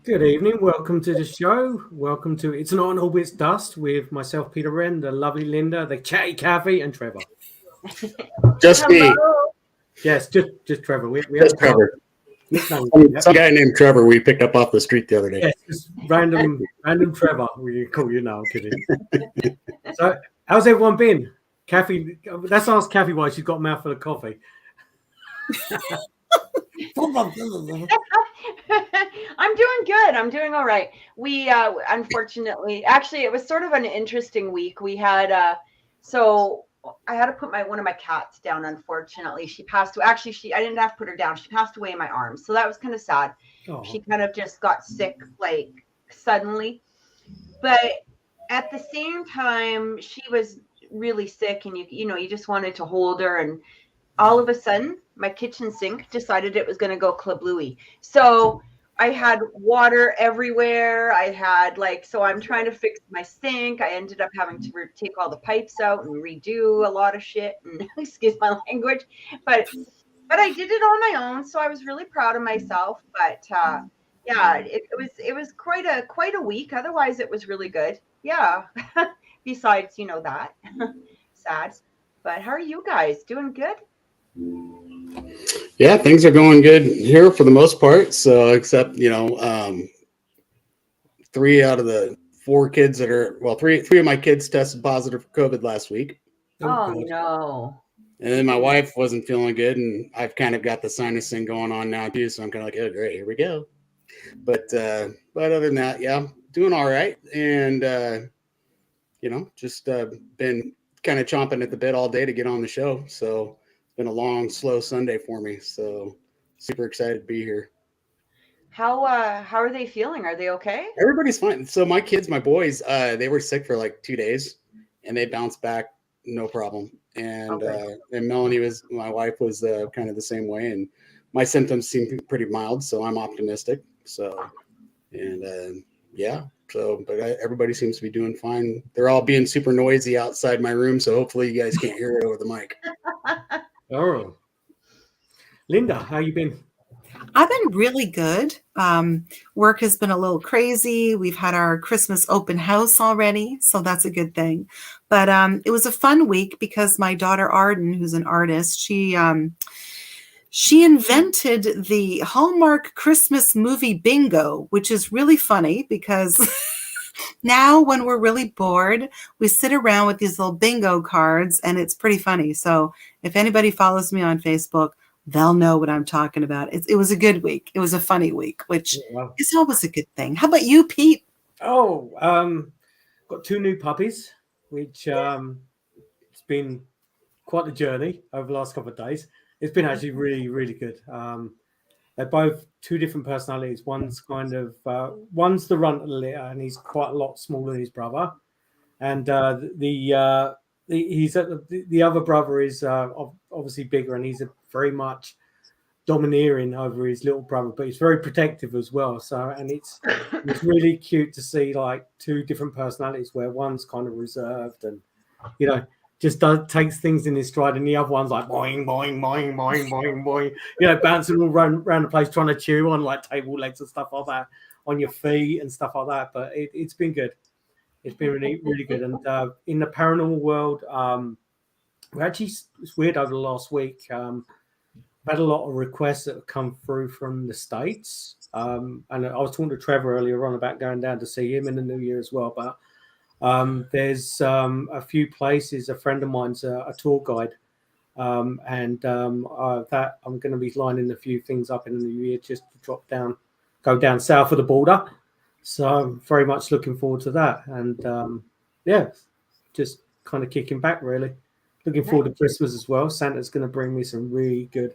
Good evening. Welcome to the show. Welcome to It's Not an Orbit's Dust with myself, Peter Wren, the lovely Lynda, the chatty Cathy, and Trevor. Just me. Hello. Yes, just Trevor. We Just haven't got Trevor. nicknames yet. Some guy named Trevor we picked up off the street the other day. Yes, just random Trevor. We call you now. I'm kidding. So, how's everyone been? Cathy, let's ask Cathy why she's got a mouthful of coffee. I'm doing good. I'm doing all right. We unfortunately, actually, it was sort of an interesting week. We had so I had to put one of my cats down. Unfortunately, she passed away. Actually, I didn't have to put her down. She passed away in my arms, so that was kind of sad. Oh. She kind of just got sick like suddenly, but at the same time, she was really sick, and you just wanted to hold her, and all of a sudden my kitchen sink decided it was going to go kablooey. So I had water everywhere. I had so I'm trying to fix my sink. I ended up having to take all the pipes out and redo a lot of shit, and excuse my language, but I did it on my own. So I was really proud of myself. But yeah, it was quite a week. Otherwise it was really good. Yeah. Besides, that sad. But how are you guys? Doing good? Yeah, things are going good here for the most part. So, except 3 out of the 4 kids three of my kids tested positive for COVID last week. Oh no! And then my wife wasn't feeling good, and I've kind of got the sinus thing going on now too. So I'm kind of like, oh great, here we go. But other than that, yeah, doing all right, and just been kind of chomping at the bit all day to get on the show. So. Been a long, slow Sunday for me, so super excited to be here. How are they feeling? Are they okay? Everybody's fine. So my kids, my boys, they were sick for like 2 days, and they bounced back no problem. And and my wife was kind of the same way, and my symptoms seem pretty mild, so I'm optimistic. So and yeah. So, but everybody seems to be doing fine. They're all being super noisy outside my room, so hopefully you guys can't hear it over the mic. Oh, Lynda, how you been? I've been really good. Work has been a little crazy. We've had our Christmas open house already, so that's a good thing. But it was a fun week because my daughter Arden, who's an artist, she invented the Hallmark Christmas movie bingo, which is really funny because now when we're really bored, we sit around with these little bingo cards, and it's pretty funny. So if anybody follows me on Facebook, they'll know what I'm talking about. It was a good week. It was a funny week, which is always a good thing. How about you, Pete? Oh, got 2 new puppies, which it's been quite the journey over the last couple of days. It's been actually really, really good. They're both 2 different personalities. One's one's the runt of the litter, and he's quite a lot smaller than his brother. And the other brother is obviously bigger, and he's very much domineering over his little brother, but he's very protective as well. So, and it's really cute to see like 2 different personalities where one's kind of reserved and just takes things in his stride, and the other one's like boing, boing, boing, boing, boing, boing, bouncing all around the place, trying to chew on like table legs and stuff like that, on your feet and stuff like that. But it's been good. It's been really, really good. And in the paranormal world, it's weird over the last week. I've had a lot of requests that have come through from the States. And I was talking to Trevor earlier on about going down to see him in the new year as well. But there's a few places. A friend of mine's a tour guide, and that I'm going to be lining a few things up in the new year just to go down south of the border. So I'm very much looking forward to that, and just kind of kicking back really. Looking forward to Christmas as well. Santa's going to bring me some really good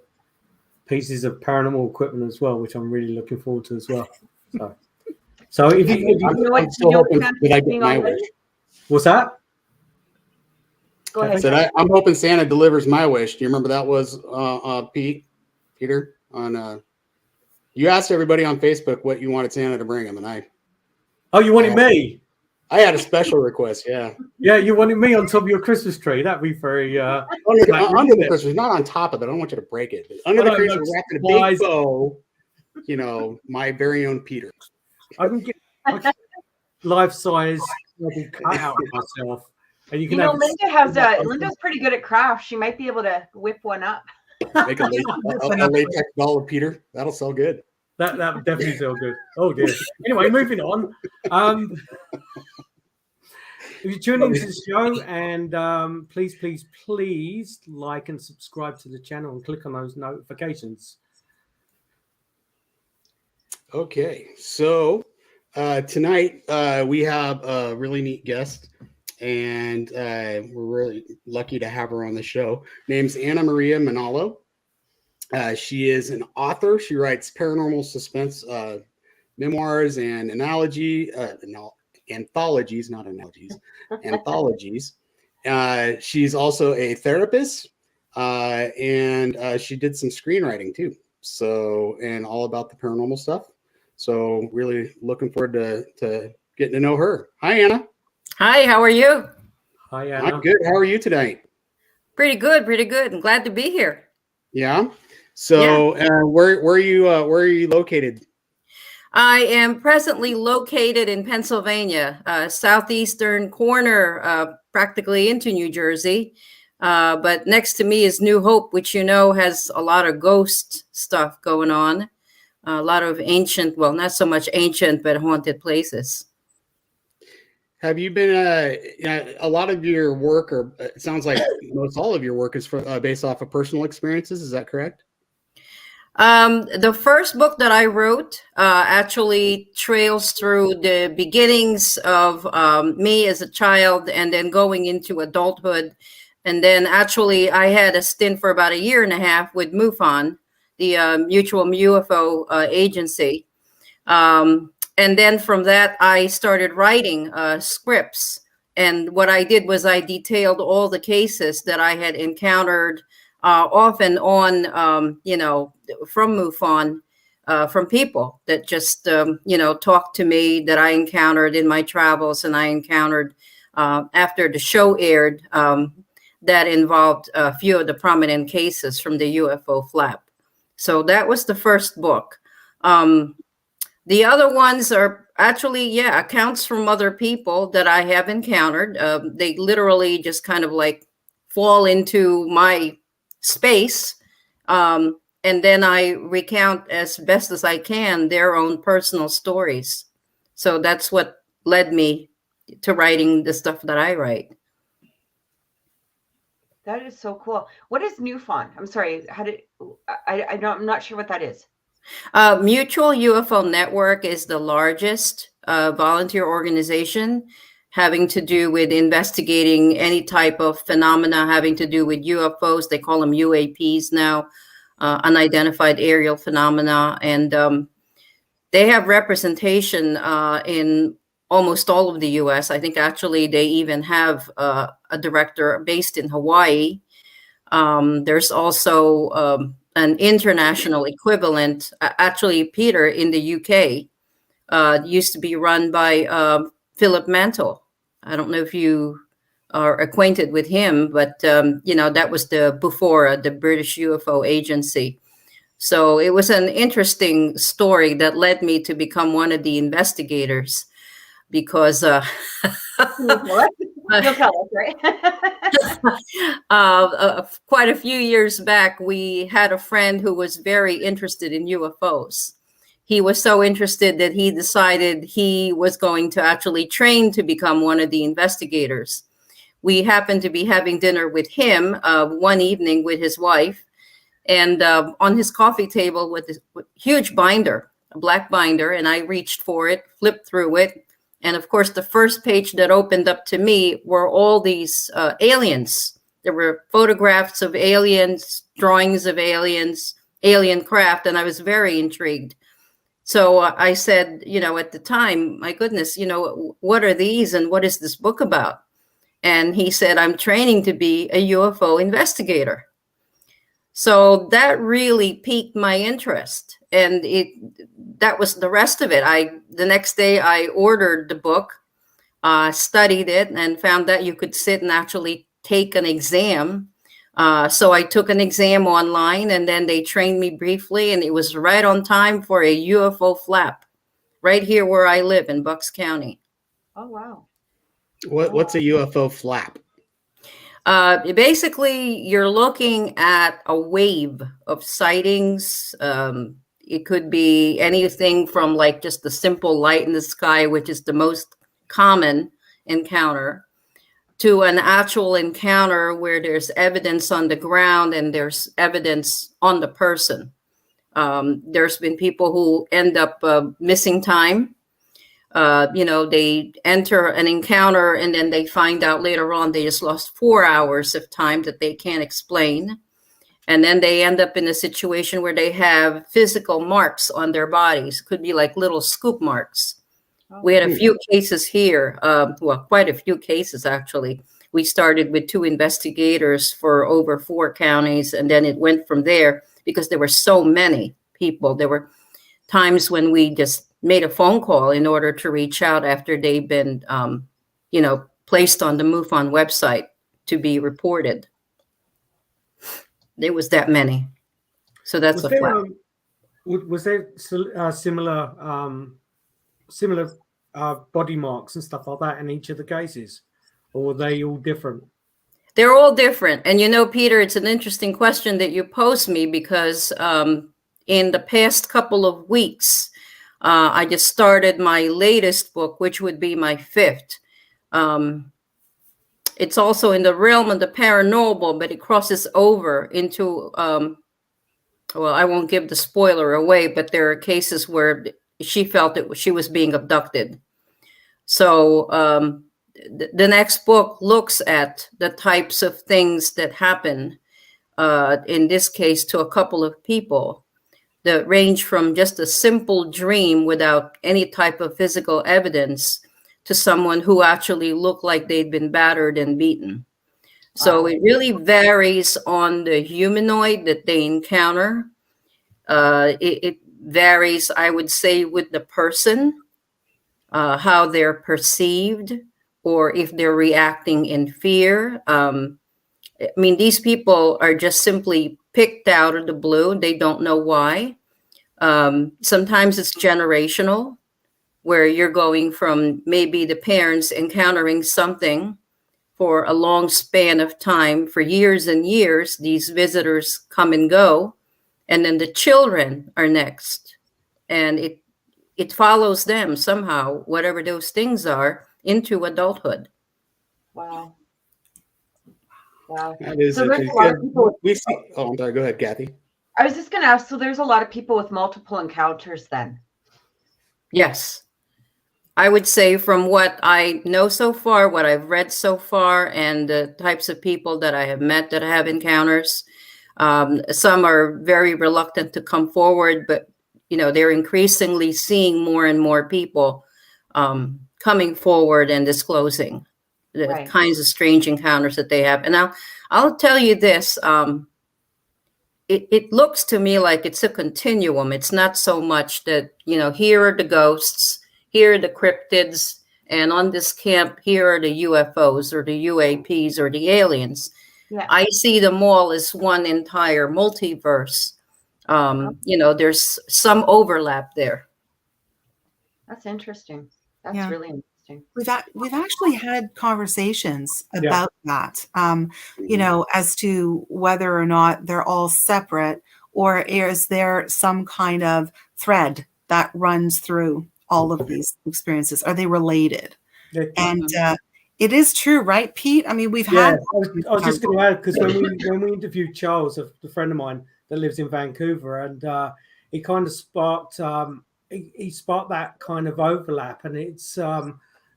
pieces of paranormal equipment as well, which I'm really looking forward to as well. So if you I'm still hoping that I get my wish. What's that? Go ahead. I'm hoping Santa delivers my wish. Do you remember that was Peter? On you asked everybody on Facebook what you wanted Santa to bring him, and you wanted me? I had a special request. Yeah, you wanted me on top of your Christmas tree. That'd be very under the Christmas, not on top of it. I don't want you to break it. But under the Christmas, wrapped in a big bow. My very own Peter. I can life size cut out myself, and you can have. Linda's pretty good at crafts. She might be able to whip one up. Make a latex doll of Peter. That'll sell good. That would definitely sell good. Oh dear. Anyway, moving on. If you're tuning into the show, and please like and subscribe to the channel and click on those notifications. Okay, so tonight we have a really neat guest, and we're really lucky to have her on the show. Name's Anna Maria Manalo. She is an author. She writes paranormal suspense memoirs and anthologies, not analogies, anthologies. She's also a therapist, and she did some screenwriting too. So, and all about the paranormal stuff. So really looking forward to getting to know her. Hi, Anna. Hi, how are you? Hi, Anna. I'm good. How are you tonight? Pretty good. I'm glad to be here. Yeah. So, where are you located? I am presently located in Pennsylvania, southeastern corner, practically into New Jersey. But next to me is New Hope, which has a lot of ghost stuff going on. A lot of ancient, well, not so much ancient, but haunted places. Have you been a lot of your work, or it sounds like most all of your work is based off of personal experiences? Is that correct? The first book that I wrote actually trails through the beginnings of me as a child and then going into adulthood. And then actually I had a stint for about 1.5 years with MUFON, the Mutual UFO Agency. And then from that, I started writing scripts. And what I did was I detailed all the cases that I had encountered off and on, from MUFON, from people that just, talked to me, that I encountered in my travels, and I encountered after the show aired that involved a few of the prominent cases from the UFO flap. So that was the first book. The other ones are actually, accounts from other people that I have encountered. They literally just kind of like fall into my space. And then I recount as best as I can their own personal stories. So that's what led me to writing the stuff that I write. That is so cool. What is MUFON? I'm sorry. I'm not sure what that is. Mutual UFO Network is the largest volunteer organization having to do with investigating any type of phenomena having to do with UFOs. They call them UAPs now, unidentified aerial phenomena. And they have representation in almost all of the U.S. I think actually they even have a director based in Hawaii. There's also an international equivalent. Actually, Peter in the UK used to be run by Philip Mantle. I don't know if you are acquainted with him, but that was before the British UFO Agency. So it was an interesting story that led me to become one of the investigators, because You'll tell us, right? Quite a few years back, we had a friend who was very interested in UFOs. He was so interested that he decided he was going to actually train to become one of the investigators. We happened to be having dinner with him one evening with his wife, and on his coffee table with this huge binder, a black binder, and I reached for it, flipped through it. And of course, the first page that opened up to me were all these aliens. There were photographs of aliens, drawings of aliens, alien craft, and I was very intrigued. So I said, at the time, my goodness, what are these and what is this book about? And he said, I'm training to be a UFO investigator. So that really piqued my interest. And that was the rest of it. The next day I ordered the book, studied it, and found that you could sit and actually take an exam. So I took an exam online, and then they trained me briefly, and it was right on time for a UFO flap, right here where I live in Bucks County. Oh, wow. What's a UFO flap? Basically, you're looking at a wave of sightings. It could be anything from like just a simple light in the sky, which is the most common encounter, to an actual encounter where there's evidence on the ground and there's evidence on the person. There's been people who end up missing time. They enter an encounter and then they find out later on they just lost 4 hours of time that they can't explain. And then they end up in a situation where they have physical marks on their bodies. Could be like little scoop marks. We had a few cases here, quite a few cases actually. We started with 2 investigators for over 4 counties, and then it went from there because there were so many people. There were times when we just made a phone call in order to reach out after they've been, placed on the MUFON website to be reported. There was that many. So that's a fact. Was there similar body marks and stuff like that in each of the cases, or were they all different? They're all different. And Peter, it's an interesting question that you posed me because in the past couple of weeks, I just started my latest book, which would be my 5th. It's also in the realm of the paranormal, but it crosses over into, I won't give the spoiler away, but there are cases where she felt that she was being abducted. So the next book looks at the types of things that happen, in this case, to a couple of people that range from just a simple dream without any type of physical evidence to someone who actually looked like they'd been battered and beaten. So it really varies on the humanoid that they encounter. It varies, I would say, with the person, how they're perceived, or if they're reacting in fear. These people are just simply picked out of the blue. They don't know why. Sometimes it's generational, where you're going from maybe the parents encountering something for a long span of time, for years and years. These visitors come and go, and then the children are next. And it follows them somehow, whatever those things are, into adulthood. Wow. Wow. That is So there's a lot of people. I'm sorry. Go ahead, Kathy. I was just going to ask, so there's a lot of people with multiple encounters then? Yes. I would say from what I know so far, what I've read so far, and the types of people that I have met that have encounters, some are very reluctant to come forward, but they're increasingly seeing more and more people coming forward and disclosing the kinds of strange encounters that they have. And I'll tell you this, it looks to me like it's a continuum. It's not so much that, here are the ghosts, here are the cryptids, and on this camp, here are the UFOs or the UAPs or the aliens. Yeah. I see them all as one entire multiverse. There's some overlap there. That's interesting. That's really interesting. We've actually had conversations about that, as to whether or not they're all separate, or is there some kind of thread that runs through all of these experiences? Are they related? And it is true, right, Pete? We've had. I was just going to add, because when we interviewed Charles, a friend of mine that lives in Vancouver, and he kind of sparked he sparked that kind of overlap, and it's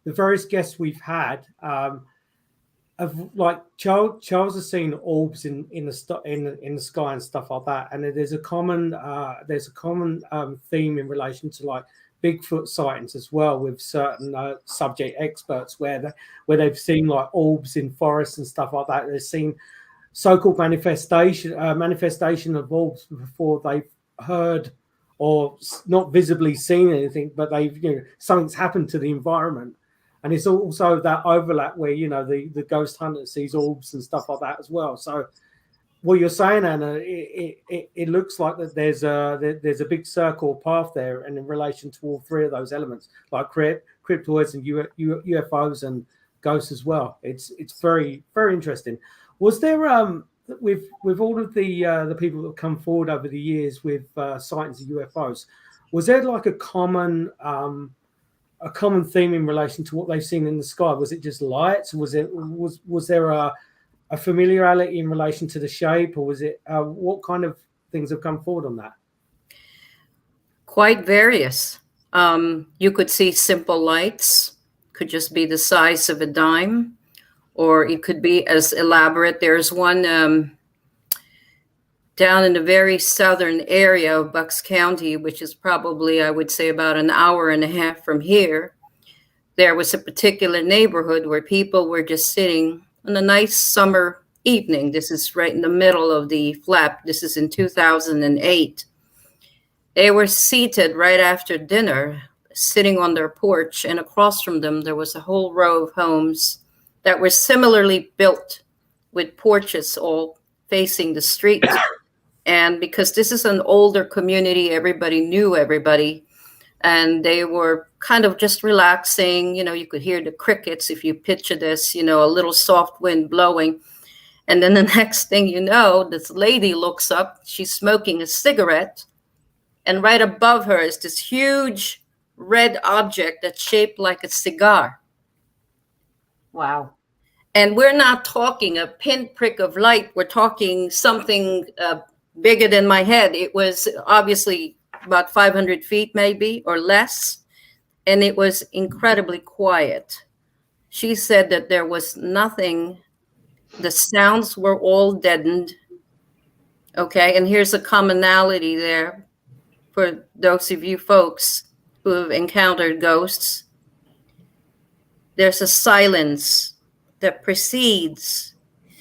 the various guests we've had of like Charles has seen orbs in the sky and stuff like that, and there's a common theme in relation to like Bigfoot sightings as well, with certain subject experts where they've seen like orbs in forests and stuff like that. They've seen so-called manifestation of orbs before they've heard or not visibly seen anything, but they've something's happened to the environment. And it's also that overlap where the ghost hunter sees orbs and stuff like that as well. So what you're saying, Anna, it looks like that there's a big circle path there, and in relation to all three of those elements, like cryptoids and UFOs and ghosts as well. It's very, very interesting. Was there with all of the people that have come forward over the years with sightings of UFOs, was there like a common theme in relation to what they've seen in the sky? Was it just lights? Was there a familiarity in relation to the shape, or was it what kind of things have come forward on that? Quite various. You could see simple lights, could just be the size of a dime, or it could be as elaborate. There's one down in the very southern area of Bucks County, which is probably, I would say, about an hour and a half from here. There was a particular neighborhood where people were just sitting on a nice summer evening. This is right in the middle of the flap. This is in 2008. They were seated right after dinner, sitting on their porch, and across from them, there was a whole row of homes that were similarly built with porches all facing the street. And because this is an older community, everybody knew everybody. And they were kind of just relaxing. You know, you could hear the crickets if you picture this, you know, a little soft wind blowing. And then the next thing you know, this lady looks up, she's smoking a cigarette. And right above her is this huge red object that's shaped like a cigar. Wow. And we're not talking a pinprick of light. We're talking something bigger than my head. It was obviously about 500 feet maybe or less. And it was incredibly quiet. She said that there was nothing. The sounds were all deadened. Okay, and here's a commonality there for those of you folks who have encountered ghosts. There's a silence that precedes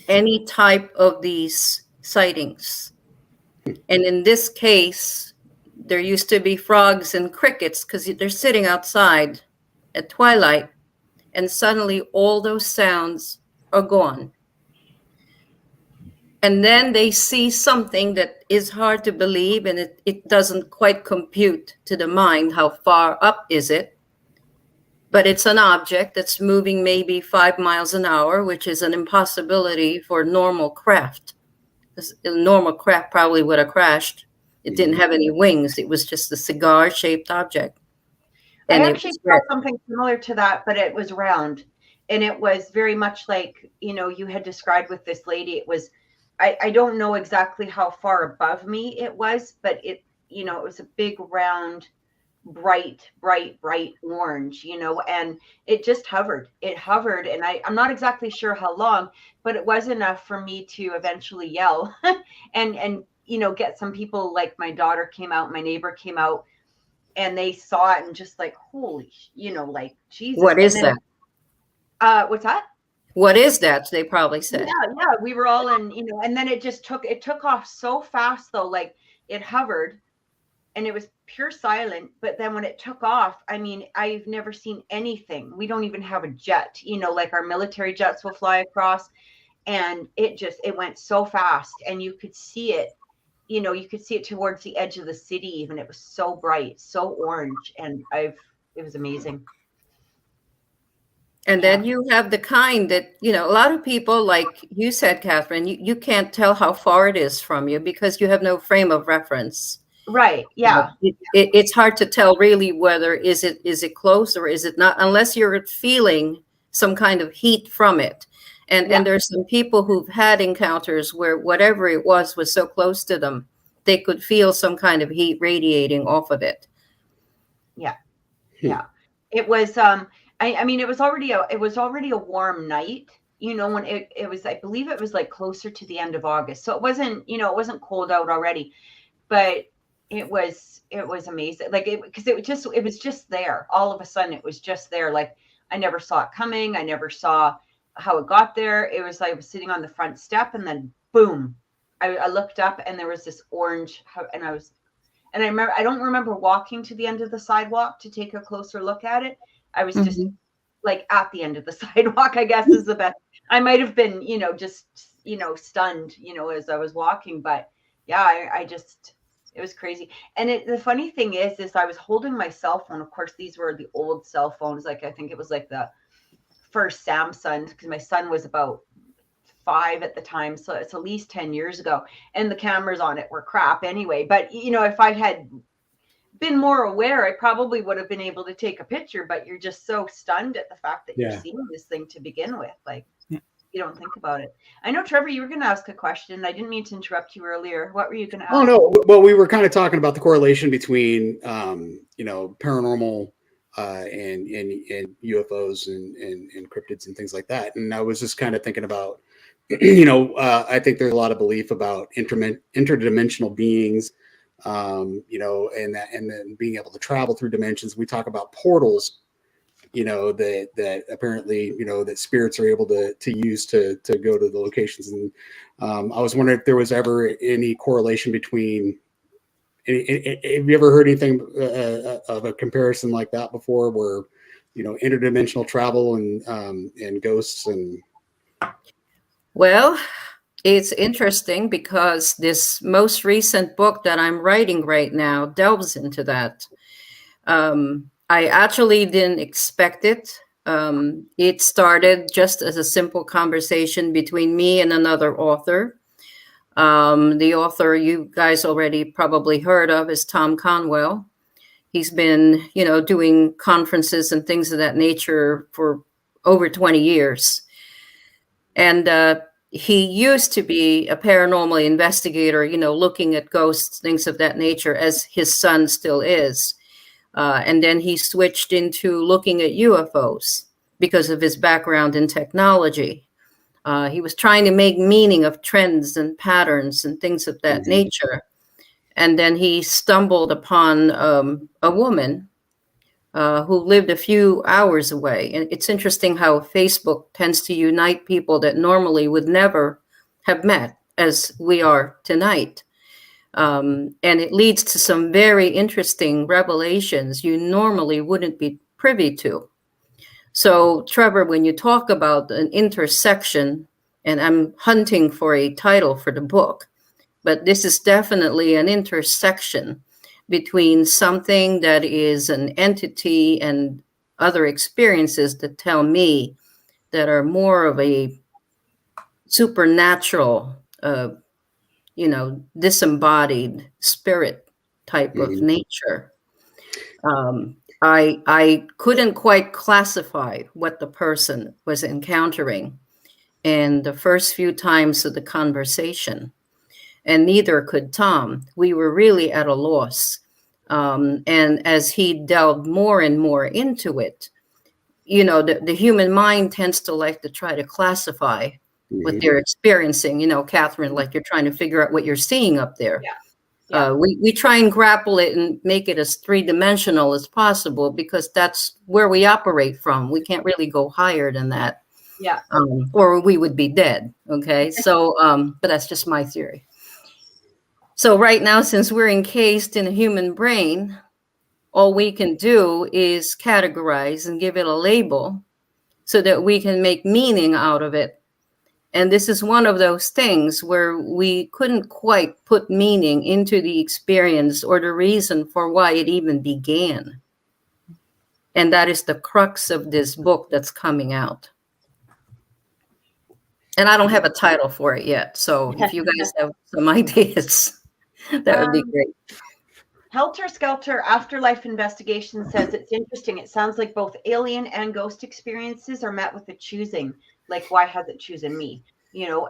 any type of these sightings. And in this case, there used to be frogs and crickets because they're sitting outside at twilight, and suddenly all those sounds are gone. And then they see something that is hard to believe, and it doesn't quite compute to the mind. How far up is it? But it's an object that's moving maybe 5 miles an hour, which is an impossibility for normal craft. A normal craft probably would have crashed. It didn't have any wings. It was just a cigar-shaped object. And I actually saw something similar to that, but it was round. And it was very much like, you know, you had described with this lady. It was, I don't know exactly how far above me it was, but it, you know, it was a big round, bright orange, you know, and it just hovered. It hovered, and I'm not exactly sure how long, but it was enough for me to eventually yell and you know, get some people, like my daughter came out, my neighbor came out, and they saw it and just like, holy, you know, like, Jesus. What is that? What's that? What is that? They probably said. Yeah, we were all in, you know, and then it took off so fast though, like it hovered and it was pure silent. But then when it took off, I mean, I've never seen anything. We don't even have a jet, you know, like our military jets will fly across, and it went so fast, and you could see it, you know, you could see it towards the edge of the city even. It was so bright, so orange, and it was amazing. And then you have the kind that, you know, a lot of people, like you said, Cathryn, you can't tell how far it is from you because you have no frame of reference. Right. Yeah. It's hard to tell really whether is it close or is it not, unless you're feeling some kind of heat from it. And there's some people who've had encounters where whatever it was so close to them, they could feel some kind of heat radiating off of it. Yeah. Yeah. It was, I mean, it was already a warm night, you know, when it was, I believe it was like closer to the end of August. So it wasn't, you know, it wasn't cold out already, but it was amazing. Like because it was just there. All of a sudden it was just there. Like I never saw it coming. I never saw how it got there. It was like I was sitting on the front step, and then boom, I looked up and there was this orange, and I remember, I don't remember walking to the end of the sidewalk to take a closer look at it. I was just like at the end of the sidewalk, I guess is the best. I might have been, just, stunned, as I was walking, but yeah, I just, it was crazy. And the funny thing is I was holding my cell phone. Of course, these were the old cell phones. Like, I think it was like the first Samsung, because my son was about 5 at the time. So it's at least 10 years ago. And the cameras on it were crap anyway. But, if I had been more aware, I probably would have been able to take a picture, but you're just so stunned at the fact that you're seeing this thing to begin with. Like, you don't think about it. I know, Trevor, you were going to ask a question. I didn't mean to interrupt you earlier. What were you going to ask? Oh, no. Well, we were kind of talking about the correlation between, paranormal and UFOs and cryptids and things like that. And I was just kind of thinking about, I think there's a lot of belief about interdimensional beings, and then being able to travel through dimensions. We talk about portals, that apparently, that spirits are able to use to go to the locations. And I was wondering if there was ever any correlation between, have you ever heard anything of a comparison like that before, where, interdimensional travel and ghosts and... Well, it's interesting because this most recent book that I'm writing right now delves into that. I actually didn't expect it. It started just as a simple conversation between me and another author. The author you guys already probably heard of is Tom Conwell. He's been, doing conferences and things of that nature for over 20 years. And he used to be a paranormal investigator, looking at ghosts, things of that nature, as his son still is. And then he switched into looking at UFOs because of his background in technology. He was trying to make meaning of trends and patterns and things of that nature. And then he stumbled upon a woman who lived a few hours away. And it's interesting how Facebook tends to unite people that normally would never have met, as we are tonight. And it leads to some very interesting revelations you normally wouldn't be privy to. So, Trevor, when you talk about an intersection, and I'm hunting for a title for the book, but this is definitely an intersection between something that is an entity and other experiences that tell me that are more of a supernatural, disembodied spirit type of nature. I couldn't quite classify what the person was encountering in the first few times of the conversation, and neither could Tom. We were really at a loss. And as he delved more and more into it, the human mind tends to like to try to classify what they're experiencing, Cathryn, like you're trying to figure out what you're seeing up there. Yeah. We try and grapple it and make it as 3-dimensional as possible because that's where we operate from. We can't really go higher than that. Yeah. Or we would be dead. Okay. So, but that's just my theory. So right now, since we're encased in a human brain, all we can do is categorize and give it a label so that we can make meaning out of it. And this is one of those things where we couldn't quite put meaning into the experience or the reason for why it even began. And that is the crux of this book that's coming out. And I don't have a title for it yet. So if you guys have some ideas, that would be great. Helter Skelter Afterlife Investigation says it's interesting. It sounds like both alien and ghost experiences are met with a choosing. Like, why has it chosen me?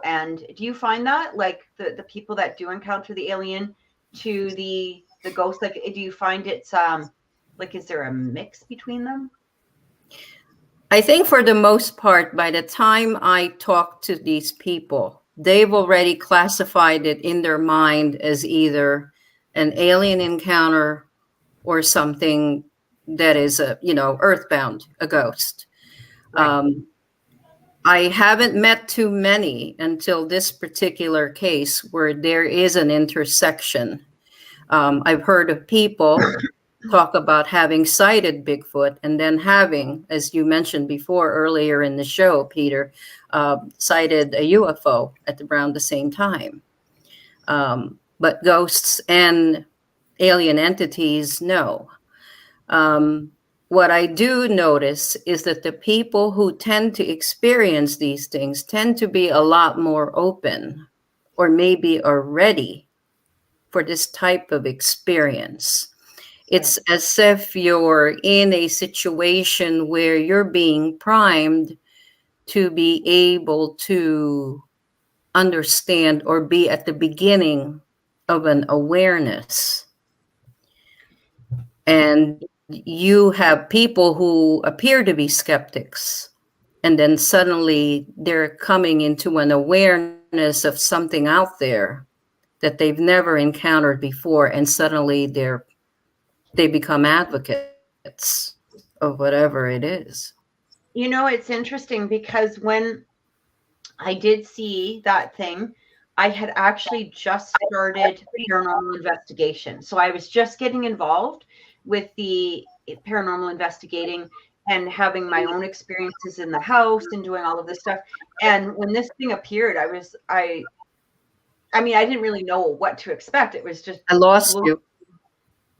And do you find that, like, the people that do encounter the alien to the ghost, like, do you find it's like, is there a mix between them? I think for the most part, by the time I talk to these people, they've already classified it in their mind as either an alien encounter or something that is earthbound, a ghost. Right. I haven't met too many until this particular case where there is an intersection. I've heard of people talk about having sighted Bigfoot and then having, as you mentioned before earlier in the show, Peter, sighted a UFO at around the same time. But ghosts and alien entities, no. What I do notice is that the people who tend to experience these things tend to be a lot more open, or maybe are ready for this type of experience. It's as if you're in a situation where you're being primed to be able to understand or be at the beginning of an awareness. And you have people who appear to be skeptics, and then suddenly they're coming into an awareness of something out there that they've never encountered before, and suddenly they become advocates of whatever it is. You know, it's interesting because when I did see that thing, I had actually just started paranormal investigation. So I was just getting involved with the paranormal investigating and having my own experiences in the house and doing all of this stuff. And when this thing appeared, I mean, I didn't really know what to expect. It was just, I lost you.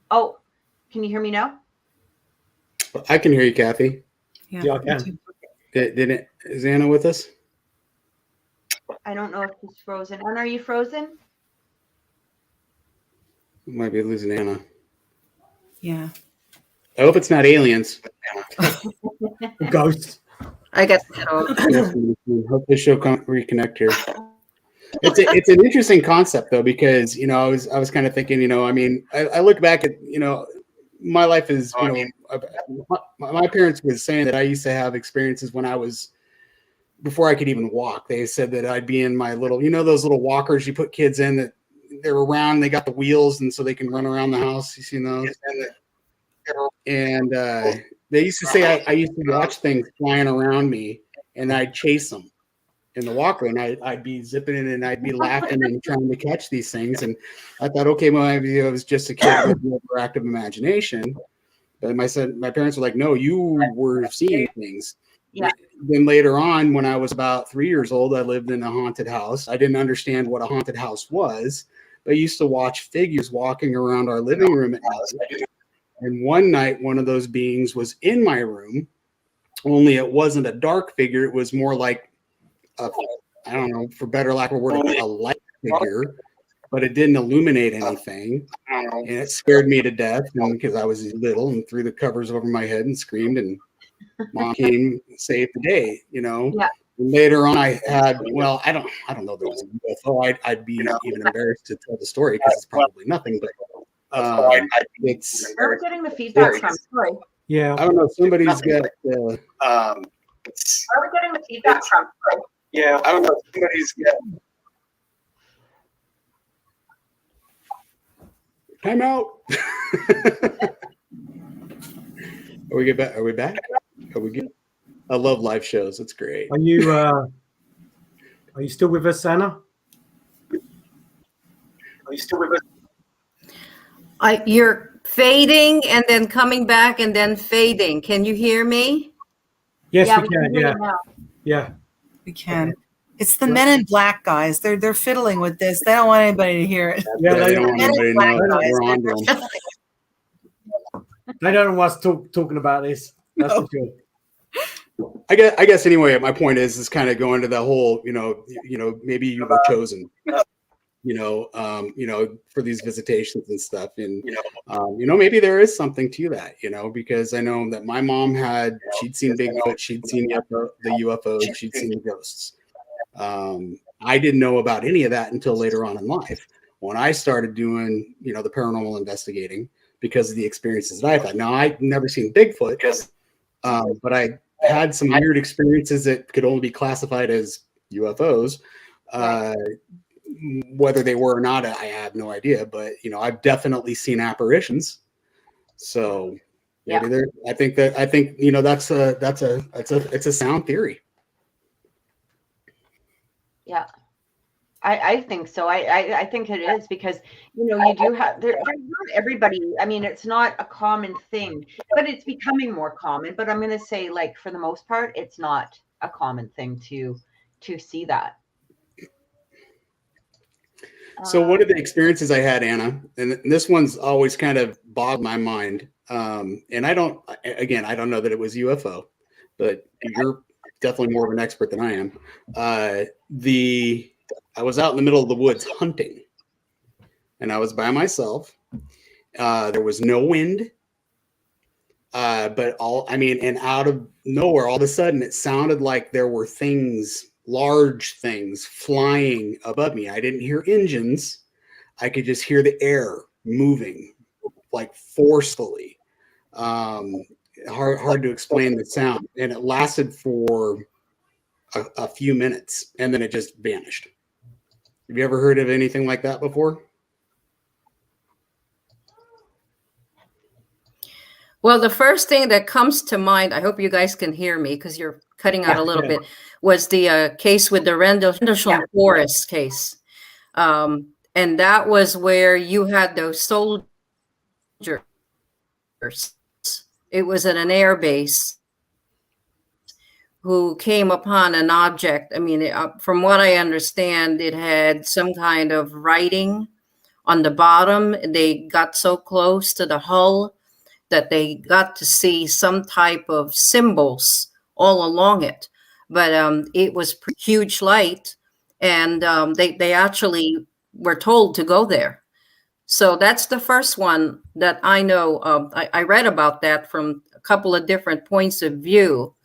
Oh, can you hear me now? I can hear you, Kathy. Yeah, I can. Is Anna with us? I don't know if she's frozen. Anna, are you frozen? We might be losing Anna. Yeah. I hope it's not aliens. Ghosts. I guess. Hope this show can reconnect here. It's an interesting concept though, because I was kind of thinking, I mean, I look back at my life is my parents was saying that I used to have experiences when I was before I could even walk. They said that I'd be in my little those little walkers you put kids in that they're around, they got the wheels and so they can run around the house. You see those? And they used to say I used to watch things flying around me and I'd chase them in the walker, and I'd be zipping in and I'd be laughing and trying to catch these things. And I thought, okay, well, I was just a kid with an overactive imagination. But my parents were like, no, you were seeing things. Yeah. Then later on, when I was about 3 years old, I lived in a haunted house. I didn't understand what a haunted house was, but I used to watch figures walking around our living room at night. And one night, one of those beings was in my room, only it wasn't a dark figure. It was more like I don't know, for better lack of a word, a light figure, but it didn't illuminate anything. And it scared me to death because I was little, and threw the covers over my head and screamed, and Mom came and saved the day, Yeah. And later on I had, well, I don't know there was a UFO. I'd be even embarrassed to tell the story because it's probably nothing, but it's Where are we getting the feedback from? Sorry. Yeah. I don't know, somebody's got Where are we getting the feedback from? Sorry. yeah, I don't know. Somebody's got time out. Are we back? Are we back? Are we good? I love live shows. It's great. Are you still with us, Anna? Are you still with us? You're fading and then coming back and then fading. Can you hear me? Yes, Yeah, we can. hear Yeah. you now. Yeah. We can. It's the Men in Black guys. They're fiddling with this. They don't want anybody to hear it. Yeah, They don't want anybody to know that we're on to them. They don't want us talking about this. That's for sure. I guess anyway, my point is kind of going to the whole, maybe you were chosen, for these visitations and stuff. And, maybe there is something to that, because I know that my mom she'd seen Bigfoot, she'd seen the UFOs, she'd seen the ghosts. I didn't know about any of that until later on in life when I started doing, the paranormal investigating because of the experiences that I've had. Now, I'd never seen Bigfoot, but I had some weird experiences that could only be classified as UFOs. Whether they were or not, I have no idea. But I've definitely seen apparitions. So maybe I think that's a sound theory. Yeah. I think so. I think it is because, you know, you do have there's not everybody. I mean, it's not a common thing, but it's becoming more common. But I'm going to say, like, for the most part, it's not a common thing to see that. So one of the experiences I had, Anna, and this one's always kind of bogged my mind. And I don't know that it was UFO, but you're definitely more of an expert than I am. I was out in the middle of the woods hunting, and I was by myself. There was no wind, but and out of nowhere, all of a sudden, it sounded like there were large things flying above me. I didn't hear engines. I could just hear the air moving, like forcefully. Hard to explain the sound, and it lasted for a few minutes, and then it just vanished. Have you ever heard of anything like that before? Well, the first thing that comes to mind, I hope you guys can hear me because you're cutting out a little bit, was the case with the Rendlesham Forest case. And that was where you had those soldiers. It was at an air base who came upon an object. I mean, from what I understand, it had some kind of writing on the bottom. They got so close to the hull that they got to see some type of symbols all along it. But it was huge light, and they actually were told to go there. So that's the first one that I know of. I read about that from a couple of different points of view.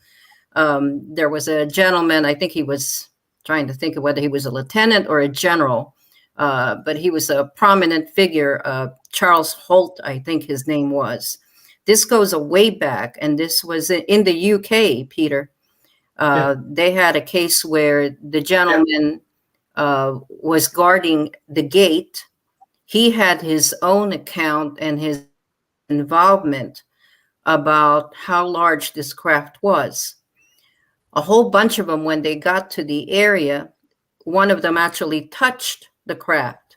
There was a gentleman, I think he was trying to think of whether he was a lieutenant or a general, but he was a prominent figure, Charles Holt, I think his name was. This goes a way back, and this was in the UK, Peter. They had a case where the gentleman was guarding the gate. He had his own account and his involvement about how large this craft was. A whole bunch of them, when they got to the area, one of them actually touched the craft.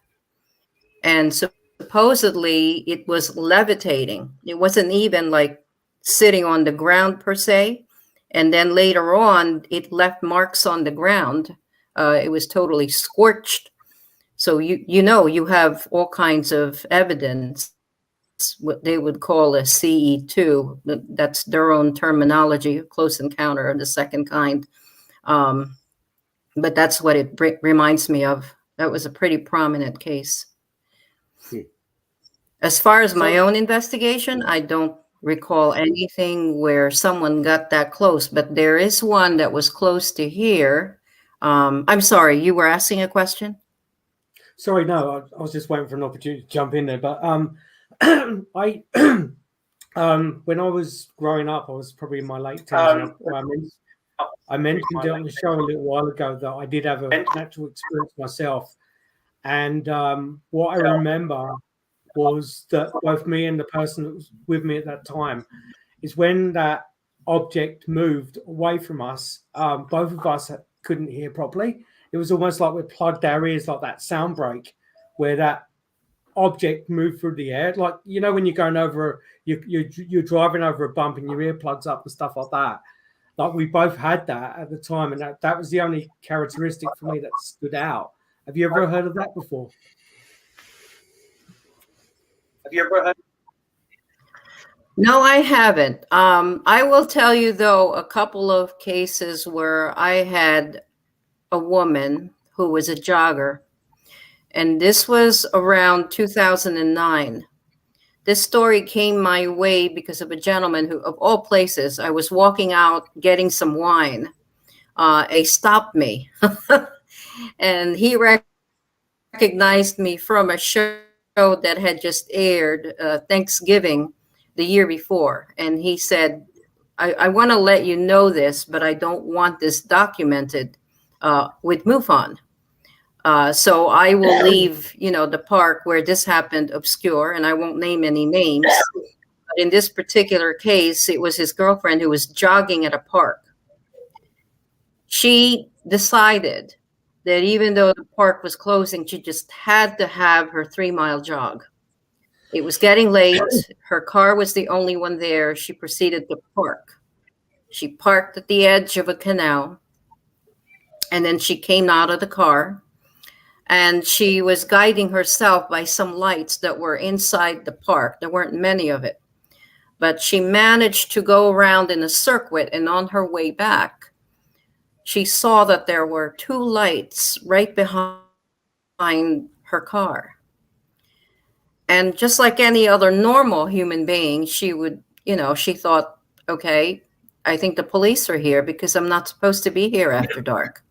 And supposedly it was levitating. It wasn't even like sitting on the ground per se. And then later on, it left marks on the ground. It was totally scorched. So you have all kinds of evidence, what they would call a CE2. That's their own terminology, close encounter of the second kind. But that's what it reminds me of. That was a pretty prominent case. As far as my own investigation, I don't recall anything where someone got that close, but there is one that was close to here. I'm sorry, you were asking a question? Sorry, no, I was just waiting for an opportunity to jump in there. But I, when I was growing up, I was probably in my late teens. I mentioned it on the show a little while ago that I did have a natural experience myself. And what I remember was that both me and the person that was with me at that time is when that object moved away from us, both of us couldn't hear properly. It was almost like we plugged our ears, like that sound break where that object moved through the air. Like, you know, when you're going over, you're driving over a bump and your ear plugs up and stuff like that. Like, we both had that at the time, and that was the only characteristic for me that stood out. Have you ever heard of that before? Have you ever heard? No, I haven't. I will tell you, though, a couple of cases where I had a woman who was a jogger, and this was around 2009. This story came my way because of a gentleman who, of all places, I was walking out getting some wine. He stopped me, and he recognized me from a show that had just aired Thanksgiving the year before. And he said, I want to let you know this, but I don't want this documented with MUFON. So I will leave, the park where this happened obscure, and I won't name any names. But in this particular case, it was his girlfriend who was jogging at a park. She decided that even though the park was closing, she just had to have her 3-mile jog. It was getting late. Her car was the only one there. She proceeded to park. She parked at the edge of a canal, and then she came out of the car, and she was guiding herself by some lights that were inside the park. There weren't many of it, but she managed to go around in a circuit, and on her way back, she saw that there were 2 lights right behind her car. And just like any other normal human being, she would, she thought, okay, I think the police are here because I'm not supposed to be here after dark.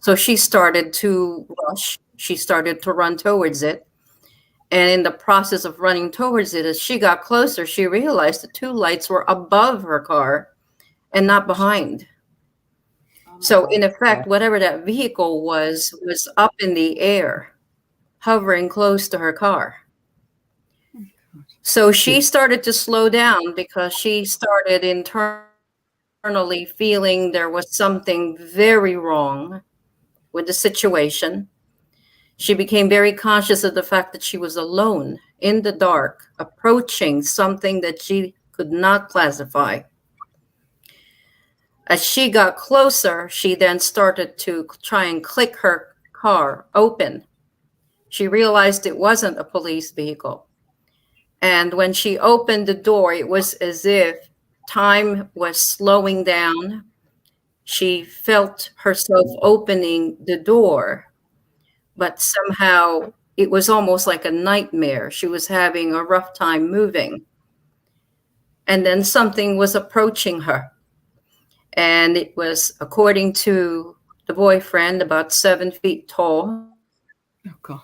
So she started to rush. She started to run towards it. And in the process of running towards it, as she got closer, she realized the 2 lights were above her car and not behind. So in effect, whatever that vehicle was up in the air, hovering close to her car. So she started to slow down because she started internally feeling there was something very wrong with the situation. She became very conscious of the fact that she was alone in the dark, approaching something that she could not classify. As she got closer, she then started to try and click her car open. She realized it wasn't a police vehicle. And when she opened the door, it was as if time was slowing down. She felt herself opening the door, but somehow it was almost like a nightmare. She was having a rough time moving. And then something was approaching her. And it was, according to the boyfriend, about 7 feet tall. Oh, God.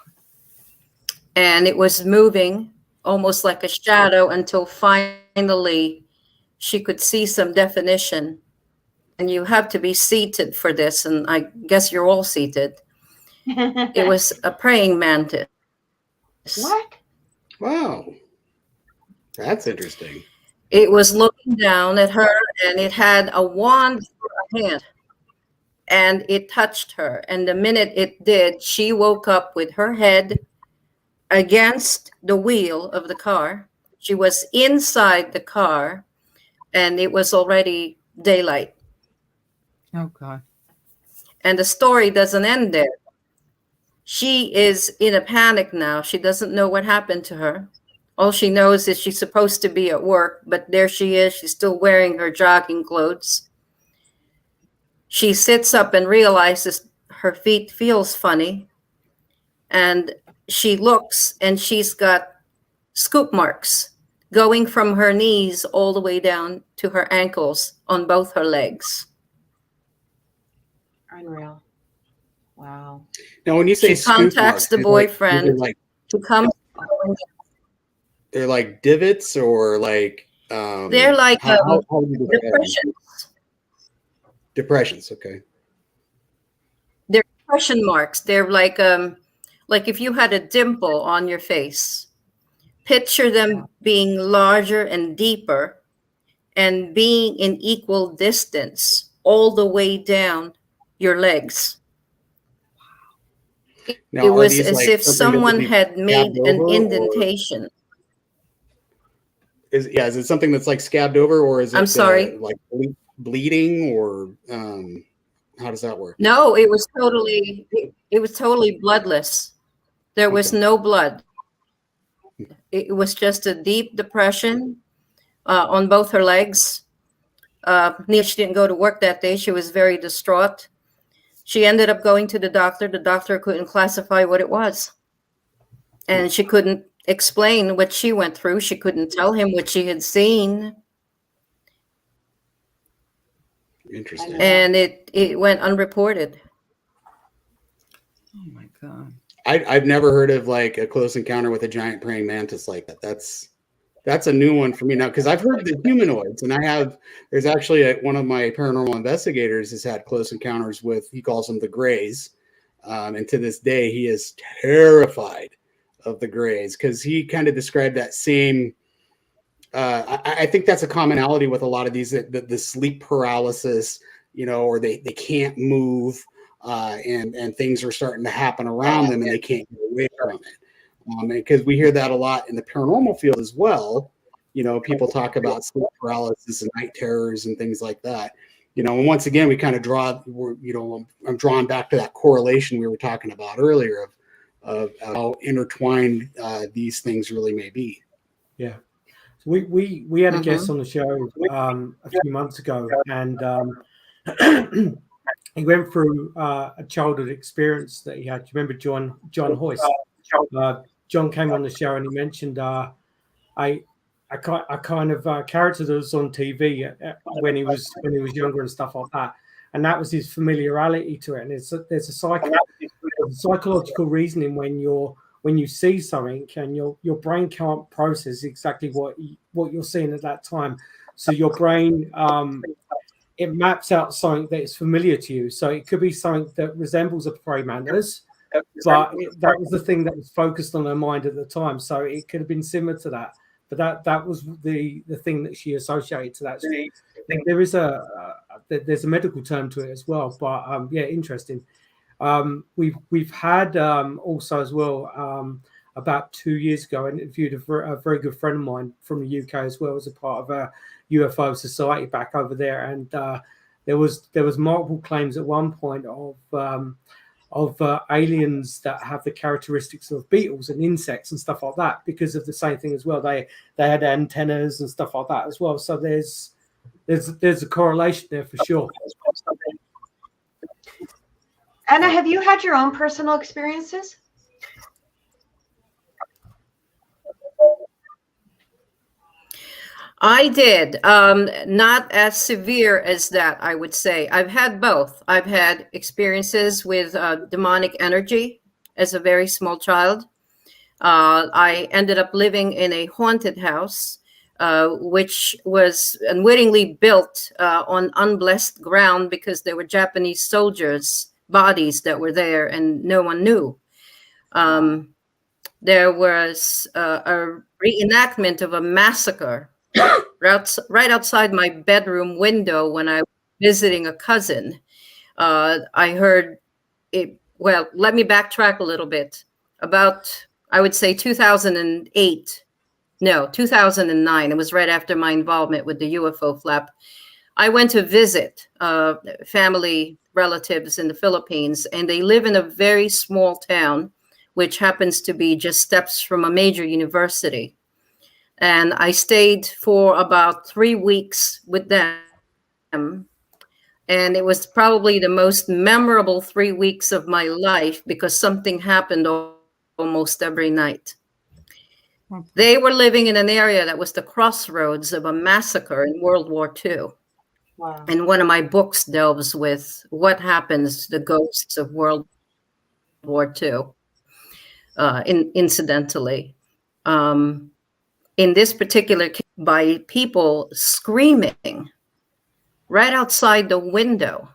And it was moving almost like a shadow until finally she could see some definition. And you have to be seated for this, and I guess you're all seated. It was a praying mantis. What? Wow. That's interesting. It was looking down at her, and it had a wand for a hand. And it touched her. And the minute it did, she woke up with her head against the wheel of the car. She was inside the car, and it was already daylight. Oh, God. And the story doesn't end there. She is in a panic now. She doesn't know what happened to her. All she knows is she's supposed to be at work, but there she is. She's still wearing her jogging clothes. She sits up and realizes her feet feels funny. And she looks, and she's got scoop marks going from her knees all the way down to her ankles on both her legs. Unreal. Wow. Now, when you say She contacts the boyfriend to come. They're like divots, or like They're like how do you depressions. Depressions, okay. They're depression marks. They're like if you had a dimple on your face. Picture them being larger and deeper and being in equal distance all the way down your legs. Now, It was these, as like, if something that someone would be had made scabbed an over, or indentation. is it something that's like scabbed over, or is it I'm sorry? like bleeding, or how does that work? No, it was totally bloodless. There was Okay. no blood. It was just a deep depression on both her legs. She didn't go to work that day. She was very distraught. She ended up going to the doctor. The doctor couldn't classify what it was. And she couldn't explain what she went through. She couldn't tell him what she had seen. Interesting. And it went unreported. Oh, my God. I've never heard of like a close encounter with a giant praying mantis like that. That's a new one for me now, because I've heard the humanoids, and there's actually one of my paranormal investigators has had close encounters with, he calls them the Greys, and to this day he is terrified of the Greys, because he kind of described that same. I think that's a commonality with a lot of these, the sleep paralysis, or they can't move. and things are starting to happen around them and they can't get away from it. Because we hear that a lot in the paranormal field as well. You know, people talk about sleep paralysis and night terrors and things like that. You know, and once again, we kind of I'm drawing back to that correlation we were talking about earlier of how intertwined these things really may be. Yeah. So we had a guest on the show a few months ago, and he went through a childhood experience that he had. Do you remember John Hoyce? John came on the show and he mentioned a kind of character that was on TV when he was younger and stuff like that, and that was his familiarity to it. And there's a psychological reasoning when you see something and your brain can't process exactly what you're seeing at that time, so your brain it maps out something that is familiar to you. So it could be something that resembles a prey mantis, but that was the thing that was focused on her mind at the time. So it could have been similar to that. But that was the thing that she associated to that. So there's a medical term to it as well. But yeah, interesting. We've had also as well about 2 years ago, I interviewed a very good friend of mine from the UK as well as a part of a UFO society back over there, and there was multiple claims at one point of aliens that have the characteristics of beetles and insects and stuff like that because of the same thing as well. They had antennas and stuff like that as well. So there's a correlation there for sure. Anna, have you had your own personal experiences? I did. Not as severe as that, I would say. I've had both. I've had experiences with demonic energy as a very small child. I ended up living in a haunted house, which was unwittingly built on unblessed ground because there were Japanese soldiers' bodies that were there and no one knew. There was a reenactment of a massacre right outside my bedroom window when I was visiting a cousin. I heard it. Well, let me backtrack a little bit. About, I would say 2008. No, 2009. It was right after my involvement with the UFO flap. I went to visit family relatives in the Philippines, and they live in a very small town, which happens to be just steps from a major university. And I stayed for about 3 weeks with them. And it was probably the most memorable 3 weeks of my life because something happened almost every night. They were living in an area that was the crossroads of a massacre in World War II. Wow. And one of my books delves with what happens to the ghosts of World War II, incidentally. In this particular case, by people screaming right outside the window.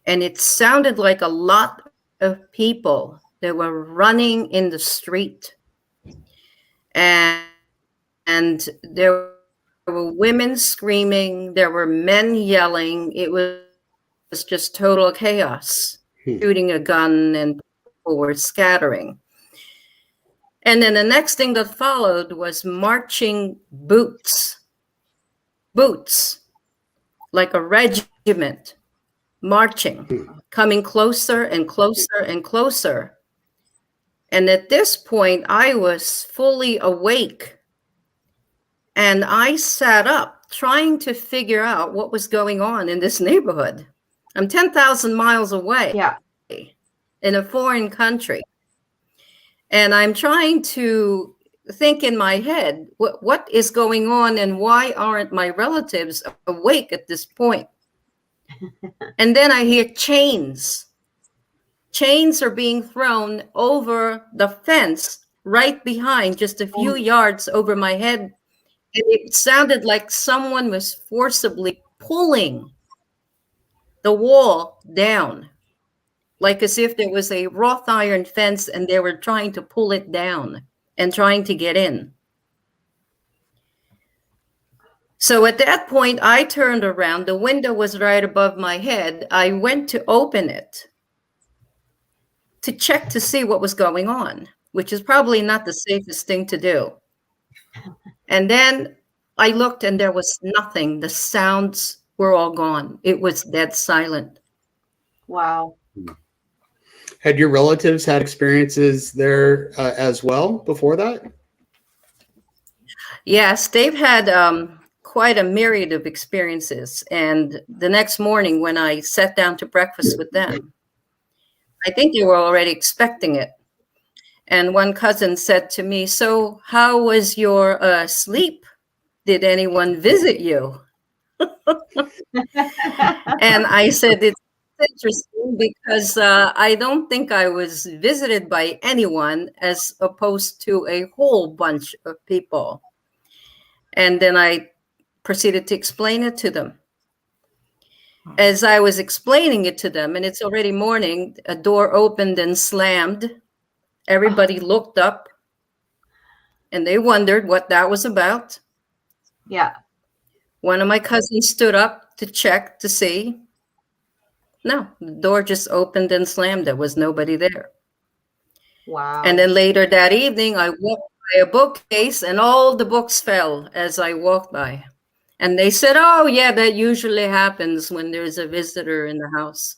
And it sounded like a lot of people that were running in the street. And there were women screaming, there were men yelling. It was just total chaos, shooting a gun, and people were scattering. And then the next thing that followed was marching boots, like a regiment marching, coming closer and closer and closer. And at this point, I was fully awake. And I sat up trying to figure out what was going on in this neighborhood. I'm 10,000 miles away in a foreign country. And I'm trying to think in my head, what is going on and why aren't my relatives awake at this point? And then I hear chains. Chains are being thrown over the fence right behind, just a few yards over my head. And it sounded like someone was forcibly pulling the wall down, like as if there was a wrought iron fence and they were trying to pull it down and trying to get in. So at that point, I turned around. The window was right above my head. I went to open it. to check to see what was going on, which is probably not the safest thing to do. And then I looked and there was nothing. The sounds were all gone. It was dead silent. Wow. Had your relatives had experiences there as well before that? Yes, they've had quite a myriad of experiences. And the next morning when I sat down to breakfast with them, I think they were already expecting it. And one cousin said to me, "So how was your sleep? Did anyone visit you?" And I said, "It's interesting because I don't think I was visited by anyone as opposed to a whole bunch of people." And then I proceeded to explain it to them. As I was explaining it to them, and it's already morning, a door opened and slammed. Everybody looked up and they wondered what that was about. Yeah. One of my cousins stood up to check to see. No, the door just opened and slammed. There was nobody there. Wow. And then later that evening, I walked by a bookcase and all the books fell as I walked by. And they said, "Oh, yeah, that usually happens when there's a visitor in the house."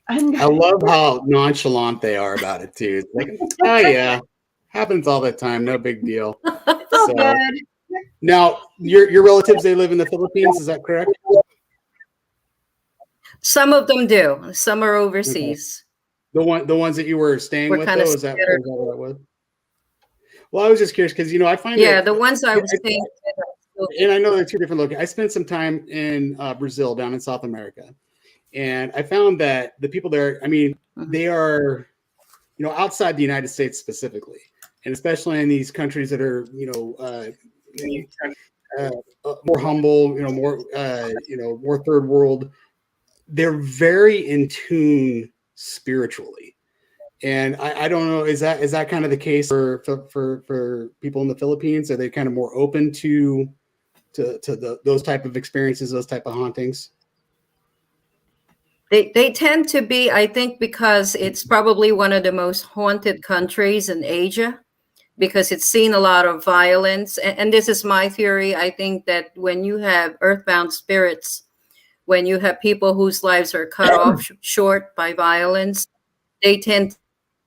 I love how nonchalant they are about it too. It's like, oh yeah, happens all the time, no big deal. So, Good. now, your relatives, they live in the Philippines, is that correct? Some of them do. Some are overseas. Okay. The ones that you were staying We're with, kind of though, is that scattered. what that was? Well, I was just curious because I find The ones I was staying with. and I know they're two different locations. I spent some time in Brazil, down in South America, and I found that the people there, I mean, they are, outside the United States specifically, and especially in these countries that are, more humble, more third world. They're very in tune spiritually, and I don't know, is that kind of the case for people in the Philippines? Are they kind of more open to those type of experiences, those type of hauntings? They tend to be, I think, because it's probably one of the most haunted countries in Asia, because it's seen a lot of violence. And this is my theory. I think that when you have earthbound spirits, when you have people whose lives are cut off short by violence, they tend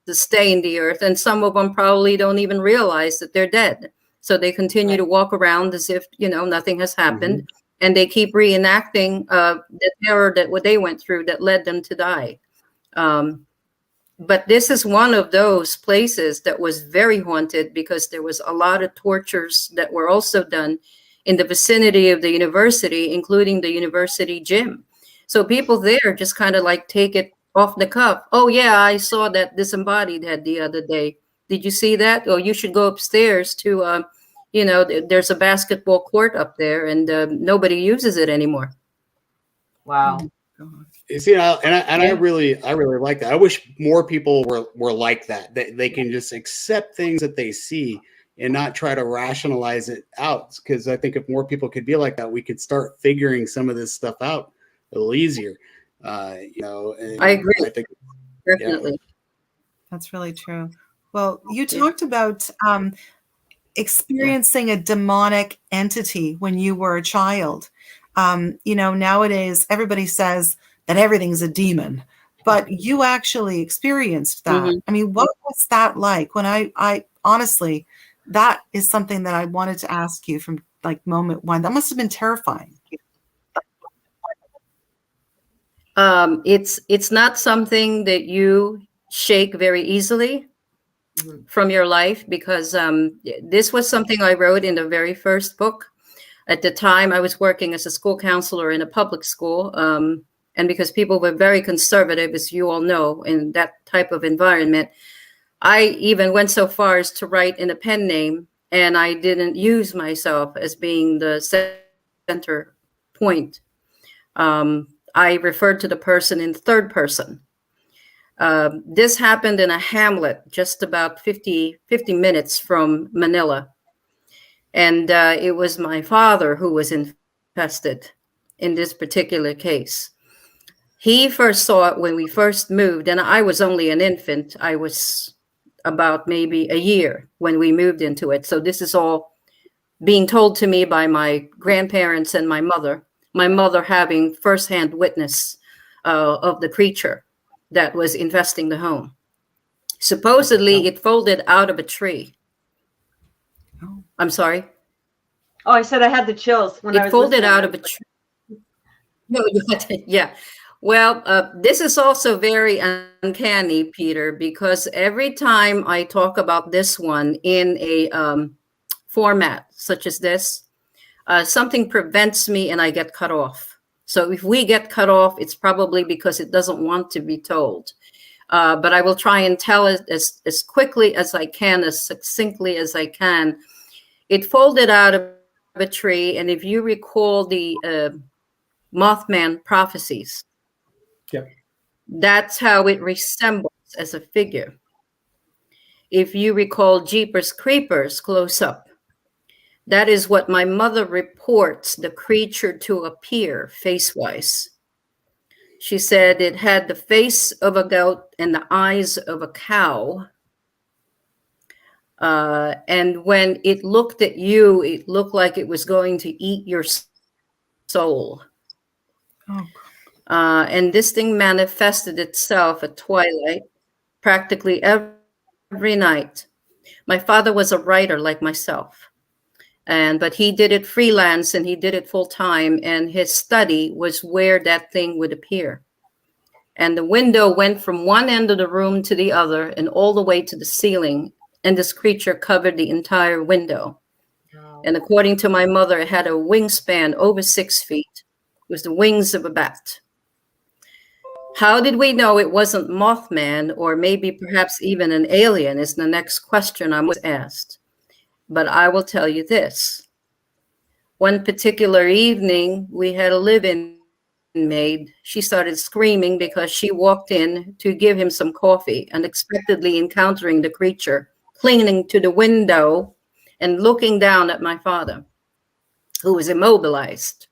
to stay in the earth. And some of them probably don't even realize that they're dead. So they continue to walk around as if, nothing has happened. Mm-hmm. And they keep reenacting the terror that what they went through that led them to die. But this is one of those places that was very haunted because there was a lot of tortures that were also done in the vicinity of the university, including the university gym. So people there just kind of like take it off the cuff. "Oh, yeah, I saw that disembodied head the other day. Did you see that? Oh, you should go upstairs to, there's a basketball court up there and nobody uses it anymore." Wow. You see, I really like that. I wish more people were like that. They can just accept things that they see and not try to rationalize it out. Because I think if more people could be like that, we could start figuring some of this stuff out a little easier. I agree. I think, definitely. That's really true. Well, you talked about experiencing a demonic entity when you were a child. Nowadays everybody says that everything's a demon, but you actually experienced that. Mm-hmm. I mean, what was that like? When I honestly, that is something that I wanted to ask you from like moment one. That must have been terrifying. It's not something that you shake very easily from your life, because this was something I wrote in the very first book. At the time, I was working as a school counselor in a public school. And because people were very conservative, as you all know, in that type of environment, I even went so far as to write in a pen name, and I didn't use myself as being the center point. I referred to the person in third person. This happened in a hamlet just about 50 minutes from Manila. And it was my father who was infested in this particular case. He first saw it when we first moved, and I was only an infant. I was about maybe a year when we moved into it. So this is all being told to me by my grandparents and my mother having firsthand witness of the creature that was infesting the home. Supposedly, it folded out of a tree. Oh. I'm sorry? Oh, I said I had the chills when I It was folded listening. out of a tree. No, yeah. Well, this is also very uncanny, Peter, because every time I talk about this one in a format such as this, something prevents me and I get cut off. So if we get cut off, it's probably because it doesn't want to be told. But I will try and tell it as quickly as I can, as succinctly as I can. It folded out of a tree, and if you recall the Mothman prophecies, Yep. that's how it resembles as a figure. If you recall Jeepers Creepers close up, that is what my mother reports the creature to appear face-wise. She said it had the face of a goat and the eyes of a cow. And when it looked at you, it looked like it was going to eat your soul. Oh. And this thing manifested itself at twilight, practically every night. My father was a writer like myself, but he did it freelance and he did it full time. And his study was where that thing would appear. And the window went from one end of the room to the other and all the way to the ceiling. And this creature covered the entire window. Wow. And according to my mother, it had a wingspan over 6 feet. It was the wings of a bat. How did we know it wasn't Mothman, or maybe perhaps even an alien, is the next question I was asked. But I will tell you this. One particular evening, we had a live-in maid. She started screaming because she walked in to give him some coffee, unexpectedly encountering the creature, clinging to the window and looking down at my father, who was immobilized.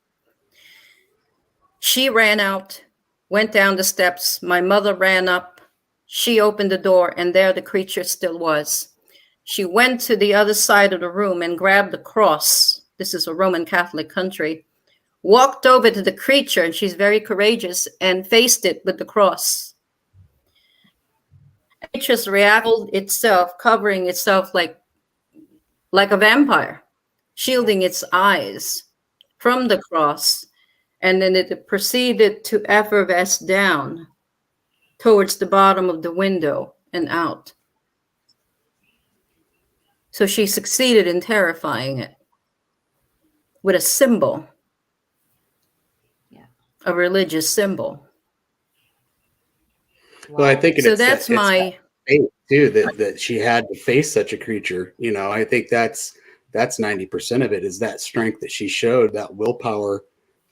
She ran out, went down the steps. My mother ran up. She opened the door, and there the creature still was. She went to the other side of the room and grabbed the cross. This is a Roman Catholic country. Walked over to the creature, and she's very courageous, and faced it with the cross. It just reacted itself, covering itself like a vampire, shielding its eyes from the cross. And then it proceeded to effervesce down towards the bottom of the window and out. So she succeeded in terrifying it with a symbol, a religious symbol. Well, I think so that's my faith too, that she had to face such a creature. You know, I think that's 90% of it, is that strength that she showed, that willpower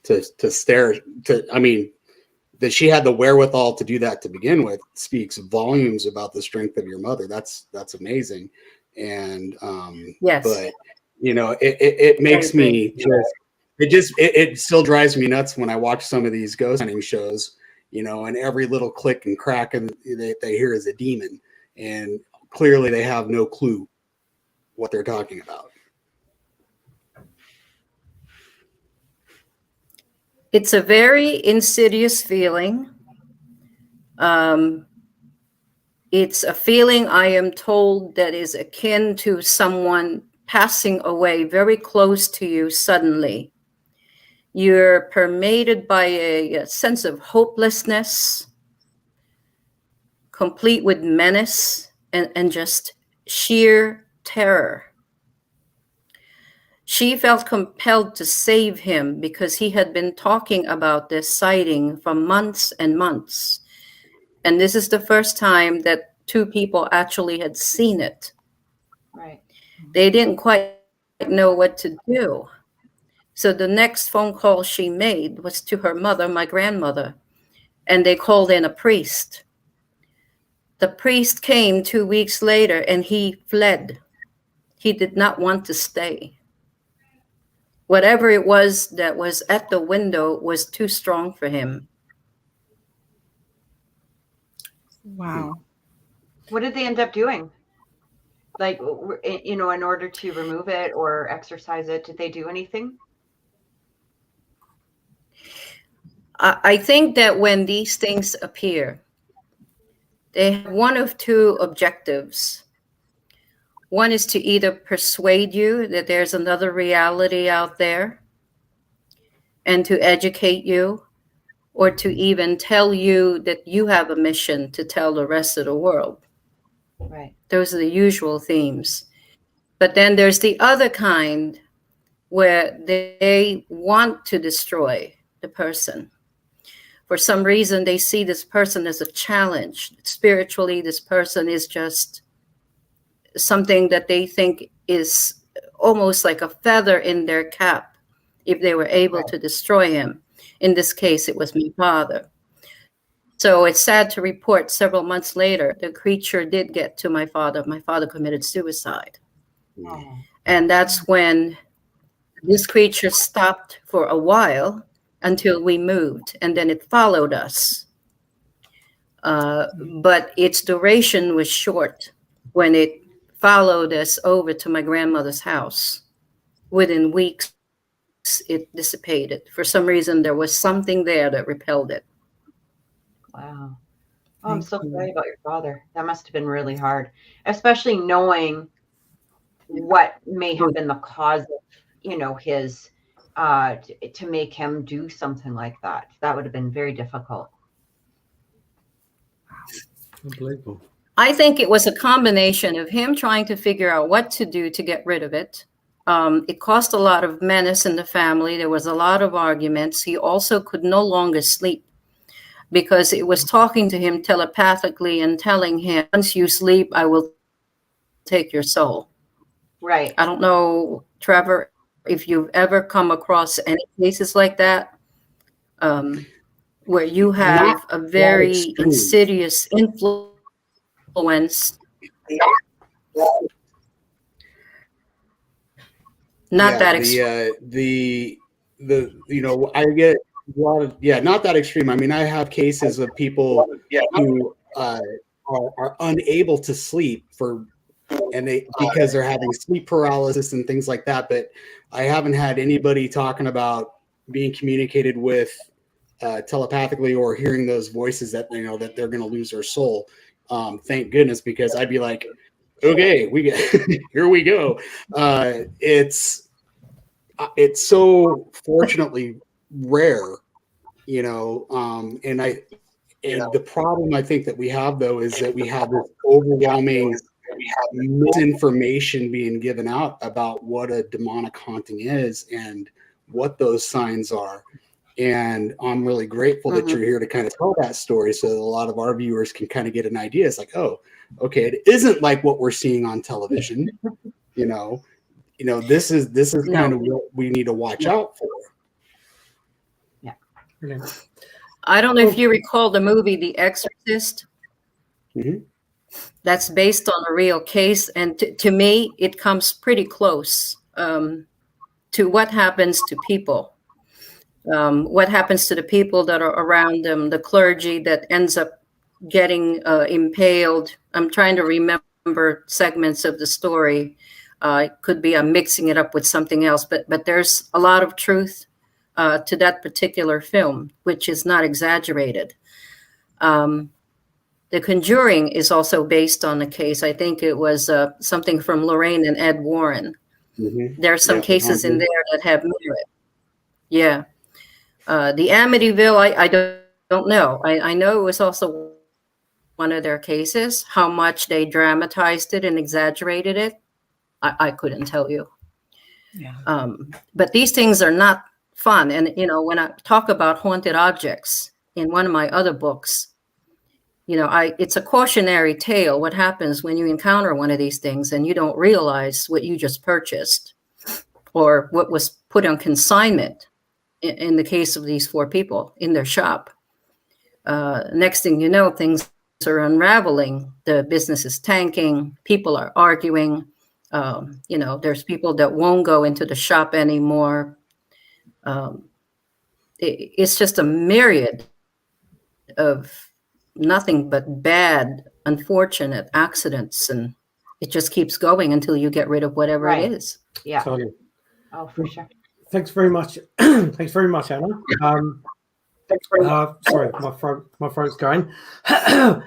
to stare to, I mean, that she had the wherewithal to do that to begin with speaks volumes about the strength of your mother. That's amazing. And yes, but you know, it makes me it still drives me nuts when I watch some of these ghost hunting shows, you know, and every little click and crack and they hear is a demon, and clearly they have no clue what they're talking about. It's a very insidious feeling. It's a feeling, I am told, that is akin to someone passing away very close to you suddenly. You're permeated by a sense of hopelessness, complete with menace and just sheer terror. She felt compelled to save him because he had been talking about this sighting for months and months. And this is the first time that two people actually had seen it. Right. They didn't quite know what to do. So the next phone call she made was to her mother, my grandmother, and they called in a priest. The priest came 2 weeks later and he fled. He did not want to stay. Whatever it was that was at the window was too strong for him. Wow. What did they end up doing? Like, in order to remove it or exorcise it, did they do anything? I think that when these things appear, they have one of two objectives. One is to either persuade you that there's another reality out there and to educate you, or to even tell you that you have a mission to tell the rest of the world. Right. Those are the usual themes. But then there's the other kind where they want to destroy the person. For some reason, they see this person as a challenge. Spiritually, this person is just something that they think is almost like a feather in their cap if they were able to destroy him. In this case, it was my father. So it's sad to report several months later, the creature did get to my father. My father committed suicide. Oh. And that's when this creature stopped for a while until we moved, and then it followed us. But its duration was short when it followed us over to my grandmother's house. Within weeks, it dissipated. For some reason, there was something there that repelled it. Wow. Oh, I'm so sorry about your father. That must have been really hard, especially knowing what may have been the cause of, his, to make him do something like that. That would have been very difficult. Unbelievable. I think it was a combination of him trying to figure out what to do to get rid of it. It caused a lot of menace in the family. There was a lot of arguments. He also could no longer sleep because it was talking to him telepathically and telling him, once you sleep, I will take your soul. Right. I don't know, Trevor, if you've ever come across any cases like that, where you have a very insidious influence. Not that extreme. I get a lot of, not that extreme. I mean, I have cases of people who are unable to sleep because they're having sleep paralysis and things like that. But I haven't had anybody talking about being communicated with telepathically or hearing those voices that that they're going to lose their soul. Thank goodness, because I'd be like, okay, here we go. It's so fortunately rare, and the problem I think that we have though is that we have this overwhelming misinformation being given out about what a demonic haunting is and what those signs are. And I'm really grateful that you're here to kind of tell that story so that a lot of our viewers can kind of get an idea. It's like, oh, okay, it isn't like what we're seeing on television. This is kind of what we need to watch out for. Yeah. Brilliant. I don't know if you recall the movie The Exorcist. Mm-hmm. That's based on a real case. And to me, it comes pretty close to what happens to people. What happens to the people that are around them, the clergy that ends up getting impaled. I'm trying to remember segments of the story. It could be I'm mixing it up with something else, but there's a lot of truth to that particular film, which is not exaggerated. The Conjuring is also based on a case. I think it was something from Lorraine and Ed Warren. Mm-hmm. There are some cases in there that have merit. Yeah. The Amityville, I don't know. I know it was also one of their cases. How much they dramatized it and exaggerated it, I couldn't tell you. Yeah. But these things are not fun. And, when I talk about haunted objects in one of my other books, it's a cautionary tale. What happens when you encounter one of these things and you don't realize what you just purchased or what was put on consignment in the case of these 4 people in their shop. Next thing you know, things are unraveling. The business is tanking. People are arguing. There's people that won't go into the shop anymore. It's just a myriad of nothing but bad, unfortunate accidents, and it just keeps going until you get rid of whatever Right. it is. Yeah. Totally. Oh, for sure. Thanks very much. Thanks very much, Anna. Sorry, my throat's going. I'm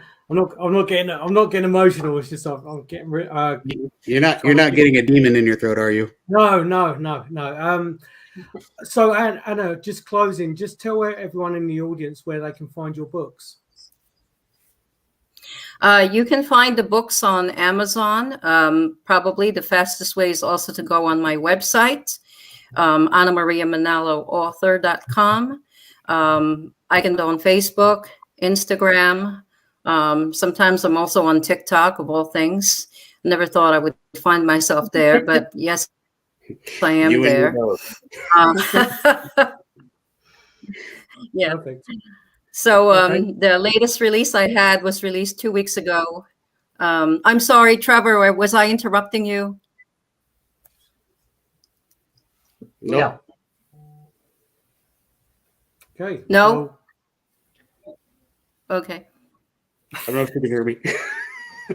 not getting emotional. It's just I'm getting. You're not getting a demon in your throat, are you? No. So Anna, just closing. Just tell everyone in the audience where they can find your books. You can find the books on Amazon. Probably the fastest way is also to go on my website, Anna Maria Manalo author.com. I can go on Facebook, Instagram. Sometimes I'm also on TikTok, of all things. Never thought I would find myself there, but yes, I am there. Yeah. Perfect. So Okay. the latest release I had was released 2 weeks ago. I'm sorry, Trevor, was I interrupting you? No. Okay. No? Okay. I don't know if you can hear me.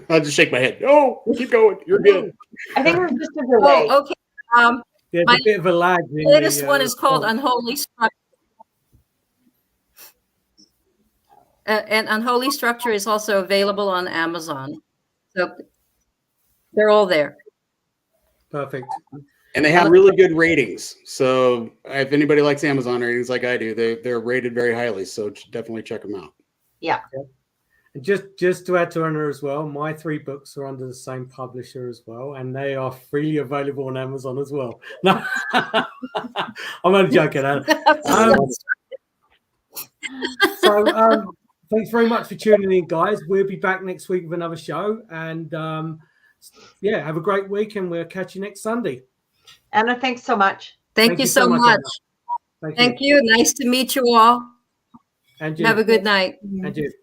I'll just shake my head. No, keep going. You're good. I think there's just a delay. Oh, okay. There's My a bit of a lag. The latest one is called Unholy Structure. And Unholy Structure is also available on Amazon. So they're all there. Perfect. And they have really good ratings. So if anybody likes Amazon ratings like I do, they're rated very highly. So definitely check them out. Yeah. And just to add to Anna as well, my 3 books are under the same publisher as well, and they are freely available on Amazon as well. No, I'm only joking, Anna. Thanks very much for tuning in, guys. We'll be back next week with another show, and have a great week, and we'll catch you next Sunday. Anna, thanks so much. Thank you so much. Anna. Thank you. Nice to meet you all. And you. Have a good night. And you.